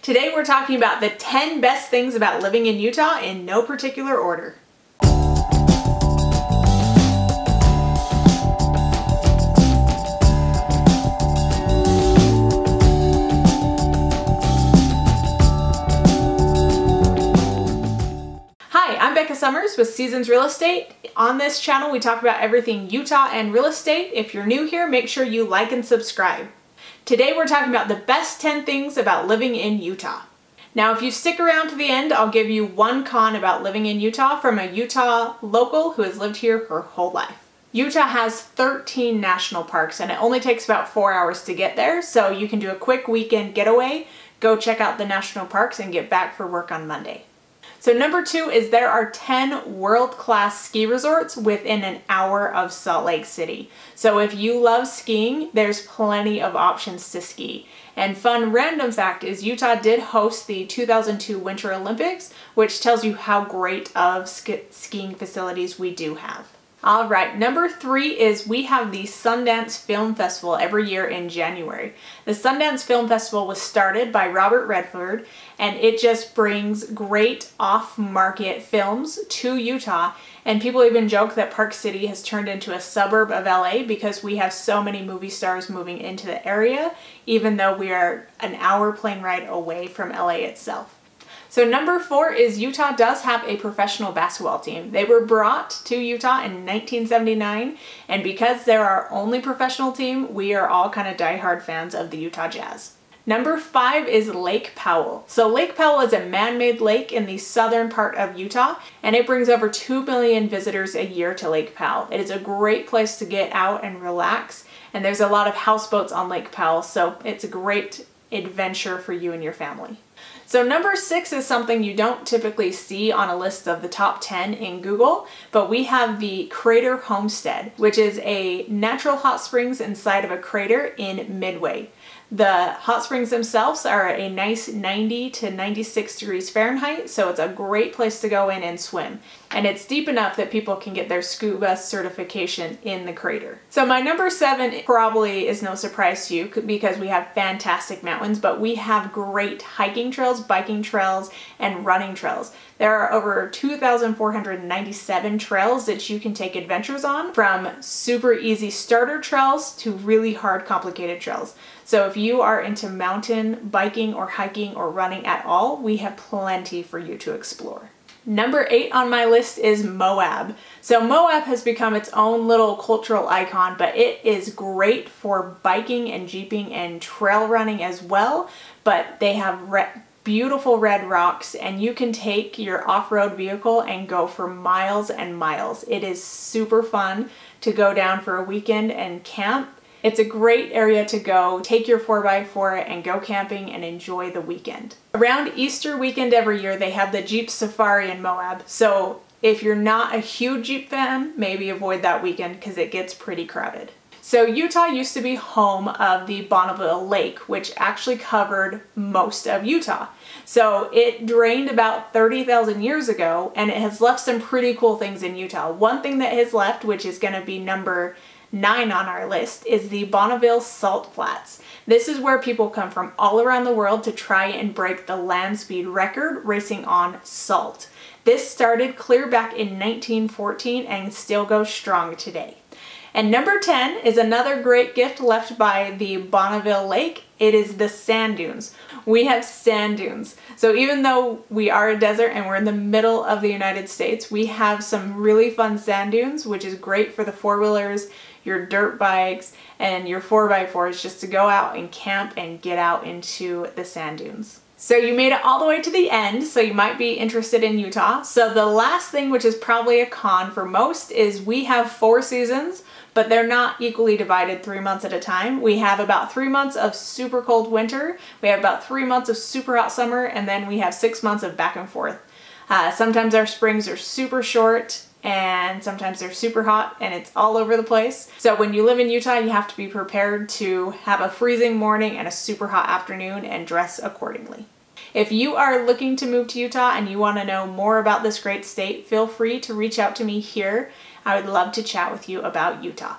Today we're talking about the 10 best things about living in Utah in no particular order. Summers with Seasons Real Estate. On this channel we talk about everything Utah and real estate. If you're new here, make sure you like and subscribe. Today we're talking about the best 10 things about living in Utah. Now if you stick around to the end, I'll give you one con about living in Utah from a Utah local who has lived here her whole life. Utah has 13 national parks and it only takes about 4 hours to get there, so you can do a quick weekend getaway, go check out the national parks and get back for work on Monday. So number 2 is there are 10 world-class ski resorts within an hour of Salt Lake City. So if you love skiing, there's plenty of options to ski. And fun random fact is Utah did host the 2002 Winter Olympics, which tells you how great of skiing facilities we do have. All right, number 3 is we have the Sundance Film Festival every year in January. The Sundance Film Festival was started by Robert Redford, and it just brings great off-market films to Utah. And people even joke that Park City has turned into a suburb of LA because we have so many movie stars moving into the area, even though we are an hour plane ride away from LA itself. So number 4 is Utah does have a professional basketball team. They were brought to Utah in 1979, and because they're our only professional team, we are all kind of diehard fans of the Utah Jazz. Number 5 is Lake Powell. So Lake Powell is a man-made lake in the southern part of Utah, and it brings over 2 million visitors a year to Lake Powell. It is a great place to get out and relax, and there's a lot of houseboats on Lake Powell, so it's a great adventure for you and your family. So number 6 is something you don't typically see on a list of the top 10 in Google, but we have the Crater Homestead, which is a natural hot springs inside of a crater in Midway. The hot springs themselves are a nice 90 to 96 degrees Fahrenheit, so it's a great place to go in and swim. And it's deep enough that people can get their scuba certification in the crater. So my number 7 probably is no surprise to you because we have fantastic mountains, but we have great hiking trails, biking trails, and running trails. There are over 2,497 trails that you can take adventures on, from super easy starter trails to really hard, complicated trails. So if you are into mountain biking or hiking or running at all, we have plenty for you to explore. Number 8 on my list is Moab. So Moab has become its own little cultural icon, but it is great for biking and jeeping and trail running as well. But they have beautiful red rocks, and you can take your off-road vehicle and go for miles and miles. It is super fun to go down for a weekend and camp. It's a great area to go, take your 4x4 and go camping and enjoy the weekend. Around Easter weekend every year, they have the Jeep Safari in Moab. So if you're not a huge Jeep fan, maybe avoid that weekend because it gets pretty crowded. So Utah used to be home of the Bonneville Lake, which actually covered most of Utah. So it drained about 30,000 years ago, and it has left some pretty cool things in Utah. One thing that has left, which is going to be number 9 on our list, is the Bonneville Salt Flats. This is where people come from all around the world to try and break the land speed record racing on salt. This started clear back in 1914 and still goes strong today. And number 10 is another great gift left by the Bonneville Lake. It is the sand dunes. We have sand dunes. So even though we are a desert and we're in the middle of the United States, we have some really fun sand dunes, which is great for the four-wheelers, your dirt bikes, and your 4x4s just to go out and camp and get out into the sand dunes. So you made it all the way to the end, so you might be interested in Utah. So the last thing, which is probably a con for most, is we have 4 seasons, but they're not equally divided 3 months at a time. We have about 3 months of super cold winter, we have about 3 months of super hot summer, and then we have 6 months of back and forth. Sometimes our springs are super short, and sometimes they're super hot, and it's all over the place. So when you live in Utah, you have to be prepared to have a freezing morning and a super hot afternoon and dress accordingly. If you are looking to move to Utah and you want to know more about this great state, feel free to reach out to me here. I would love to chat with you about Utah.